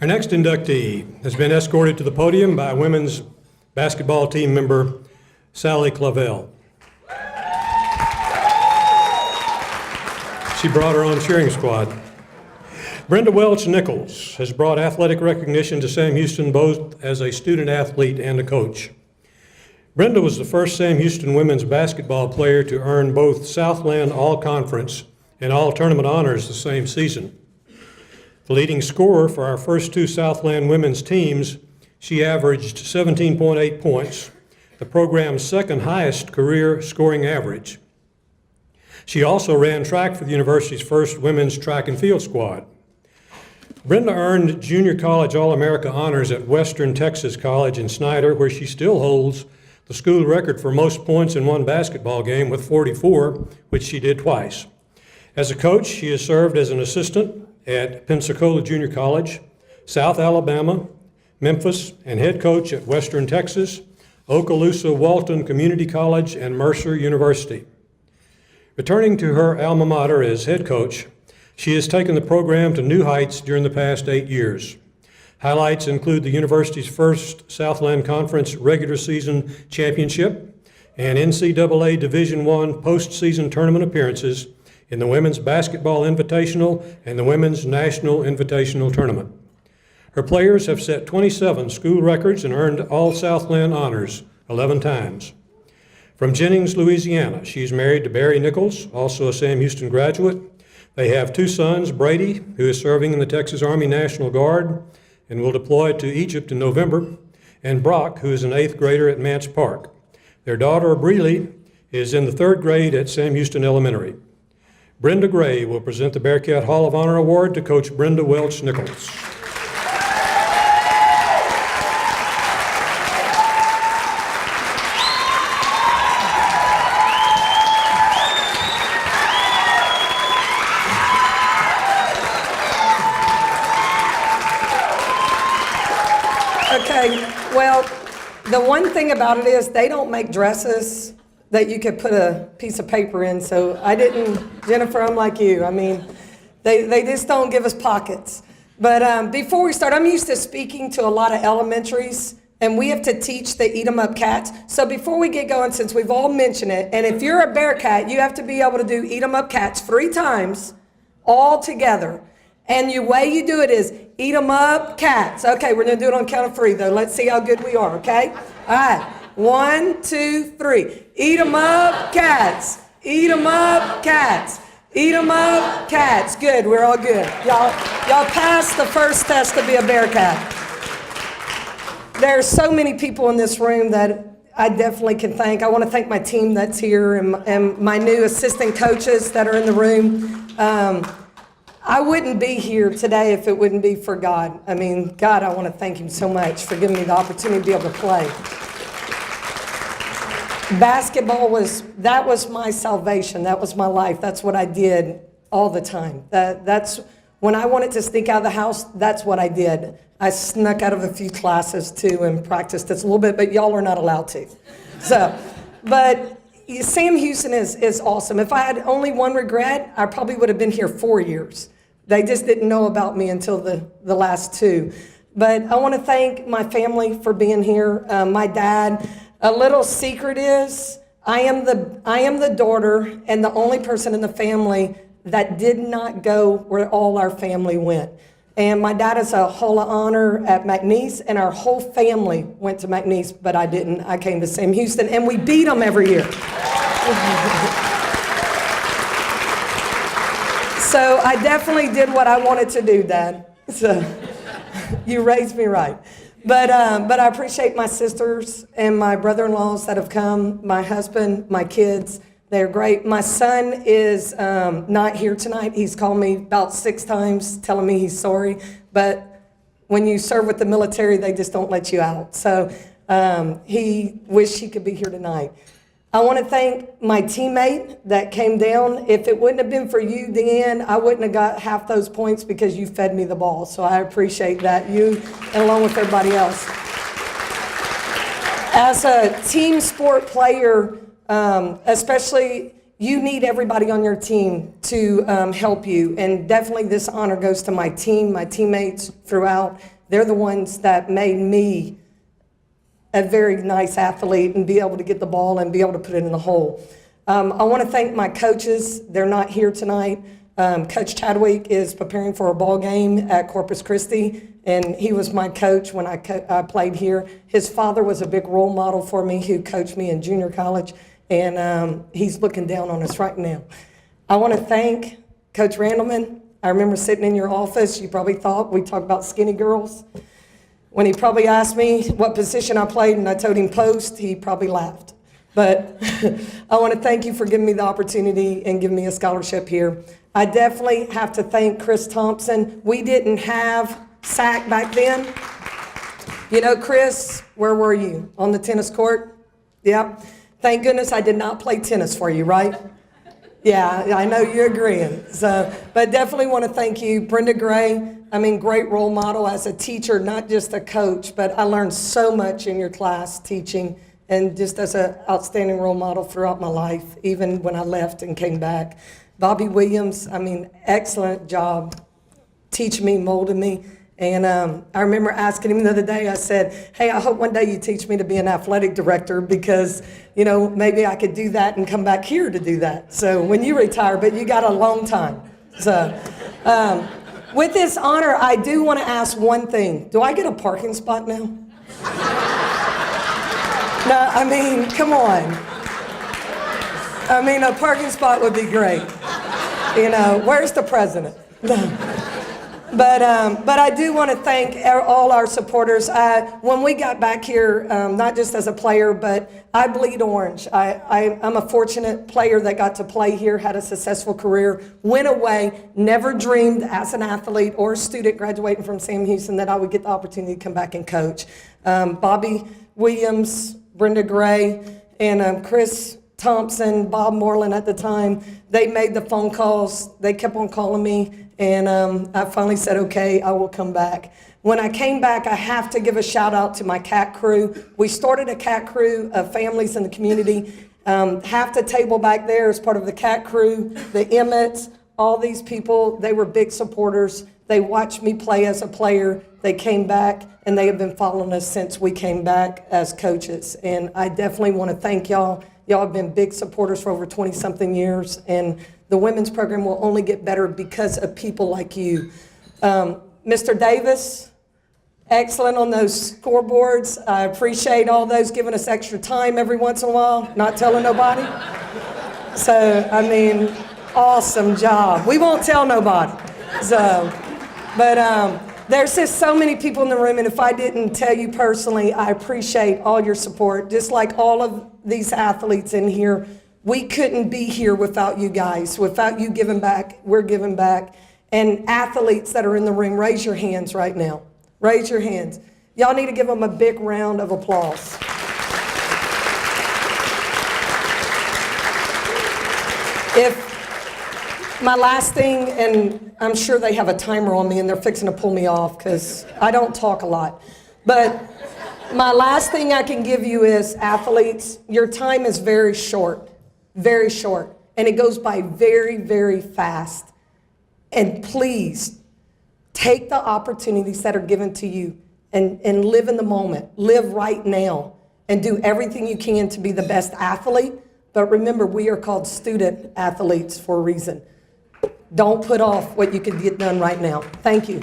Our next inductee has been escorted to the podium by women's basketball team member Sally Clavel. She brought her own cheering squad. Brenda Welch-Nichols has brought athletic recognition to Sam Houston both as a student athlete and a coach. Brenda was the first Sam Houston women's basketball player to earn both Southland All-Conference and All-Tournament honors the same season. The leading scorer for our first two Southland women's teams, she averaged 17.8 points, the program's second highest career scoring average. She also ran track for the university's first women's track and field squad. Brenda earned junior college All-America honors at Western Texas College in Snyder, where she still holds the school record for most points in one basketball game with 44, which she did twice. As a coach, she has served as an assistant at Pensacola Junior College, South Alabama, Memphis, and head coach at Western Texas, Okaloosa Walton Community College, and Mercer University. Returning to her alma mater as head coach, she has taken the program to new heights during the past 8 years. Highlights include the university's first Southland Conference regular season championship and NCAA Division I postseason tournament appearances in the Women's Basketball Invitational and the Women's National Invitational Tournament. Her players have set 27 school records and earned all Southland honors 11 times. From Jennings, Louisiana, she's married to Brenda Nichols, also a Sam Houston graduate. They have two sons, Brady, who is serving in the Texas Army National Guard and will deploy to Egypt in November, and Brock, who is an 8th grader at Mance Park. Their daughter, Breeley, is in the 3rd grade at Sam Houston Elementary. Brenda Gray will present the Bearkat Hall of Honor Award to Coach Brenda Welch-Nichols. Okay, well, the one thing about it is they don't make dresses that you could put a piece of paper in, so I didn't, Jennifer, I'm like you. I mean, they just don't give us pockets. But before we start, I'm used to speaking to a lot of elementaries, and we have to teach the Eat 'em Up Cats. So before we get going, since we've all mentioned it, and if you're a Bearkat, you have to be able to do Eat 'em Up Cats 3 times, all together. And the way you do it is Eat 'em Up Cats. Okay, we're gonna do it on count of 3 though. Let's see how good we are, okay? All right, 1, 2, 3. Eat 'em up cats. Eat 'em up cats. Eat 'em up cats. Good, we're all good. Y'all passed the first test to be a Bearkat. There are so many people in this room that I definitely can thank. I want to thank my team that's here and my new assistant coaches that are in the room. I wouldn't be here today if it wouldn't be for God. I mean, God, I want to thank him so much for giving me the opportunity to be able to play. Basketball was my salvation. That was my life. That's what I did all the time. That's when I wanted to sneak out of the house, that's what I did. I snuck out of a few classes too and practiced this a little bit, but y'all are not allowed to. So, but Sam Houston is awesome. If I had only one regret, I probably would have been here 4 years. They just didn't know about me until the last 2. But I want to thank my family for being here. My dad. A little secret is I am the daughter and the only person in the family that did not go where all our family went. And my dad is a Hall of Honor at McNeese, and our whole family went to McNeese, but I didn't. I came to Sam Houston, and we beat them every year. So I definitely did what I wanted to do, Dad. So you raised me right. But I appreciate my sisters and my brother-in-laws that have come, my husband, my kids. They're great. My son is not here tonight. He's called me about 6 times telling me he's sorry. But when you serve with the military, they just don't let you out. So he wished he could be here tonight. I want to thank my teammate that came down. If it wouldn't have been for you, Dan, I wouldn't have got half those points because you fed me the ball. So I appreciate that, you and along with everybody else. As a team sport player, especially you need everybody on your team to help you. And definitely this honor goes to my team, my teammates throughout. They're the ones that made me a very nice athlete and be able to get the ball and be able to put it in the hole. I want to thank my coaches. They're not here tonight. Coach Chadwick is preparing for a ball game at Corpus Christi, and he was my coach when I played here. His father was a big role model for me who coached me in junior college, and he's looking down on us right now. I want to thank Coach Randleman. I remember sitting in your office. You probably thought we talked about skinny girls. When he probably asked me what position I played and I told him post, he probably laughed. But I want to thank you for giving me the opportunity and giving me a scholarship here. I definitely have to thank Chris Thompson. We didn't have SAC back then. You know, Chris, where were you? On the tennis court? Yep. Thank goodness I did not play tennis for you, right? Yeah, I know you're agreeing. So, but definitely want to thank you, Brenda Gray. I mean, great role model as a teacher, not just a coach, but I learned so much in your class teaching and just as an outstanding role model throughout my life, even when I left and came back. Bobby Williams, I mean, excellent job teaching me, molding me. And I remember asking him the other day, I said, hey, I hope one day you teach me to be an athletic director because, you know, maybe I could do that and come back here to do that. So when you retire, but you got a long time. So with this honor, I do want to ask one thing. Do I get a parking spot now? No, I mean, come on. I mean, a parking spot would be great. You know, where's the president? But I do want to thank all our supporters. When we got back here, not just as a player, but I bleed orange. I'm a fortunate player that got to play here, had a successful career, went away, never dreamed as an athlete or a student graduating from Sam Houston that I would get the opportunity to come back and coach. Bobby Williams, Brenda Gray, and Chris Thompson, Bob Moreland at the time, they made the phone calls. They kept on calling me. And I finally said, okay, I will come back. When I came back, I have to give a shout out to my cat crew. We started a cat crew of families in the community. Half the table back there is part of the cat crew, the Emmets, all these people, they were big supporters. They watched me play as a player. They came back, and they have been following us since we came back as coaches. And I definitely want to thank y'all. Y'all have been big supporters for over 20-something years, and the women's program will only get better because of people like you. Mr. Davis, excellent on those scoreboards. I appreciate all those giving us extra time every once in a while, not telling nobody. So, I mean, awesome job. We won't tell nobody. So, but there's just so many people in the room, and if I didn't tell you personally, I appreciate all your support, just like all of these athletes in here. We couldn't be here without you guys, without you giving back. We're giving back. And athletes that are in the ring, raise your hands right now. Raise your hands. Y'all need to give them a big round of applause. If my last thing, and I'm sure they have a timer on me and they're fixing to pull me off because I don't talk a lot, but my last thing I can give you is, athletes, your time is very short, and it goes by very, very fast. And please take the opportunities that are given to you and live in the moment, live right now, and do everything you can to be the best athlete. But remember, we are called student athletes for a reason. Don't put off what you can get done right now. Thank you.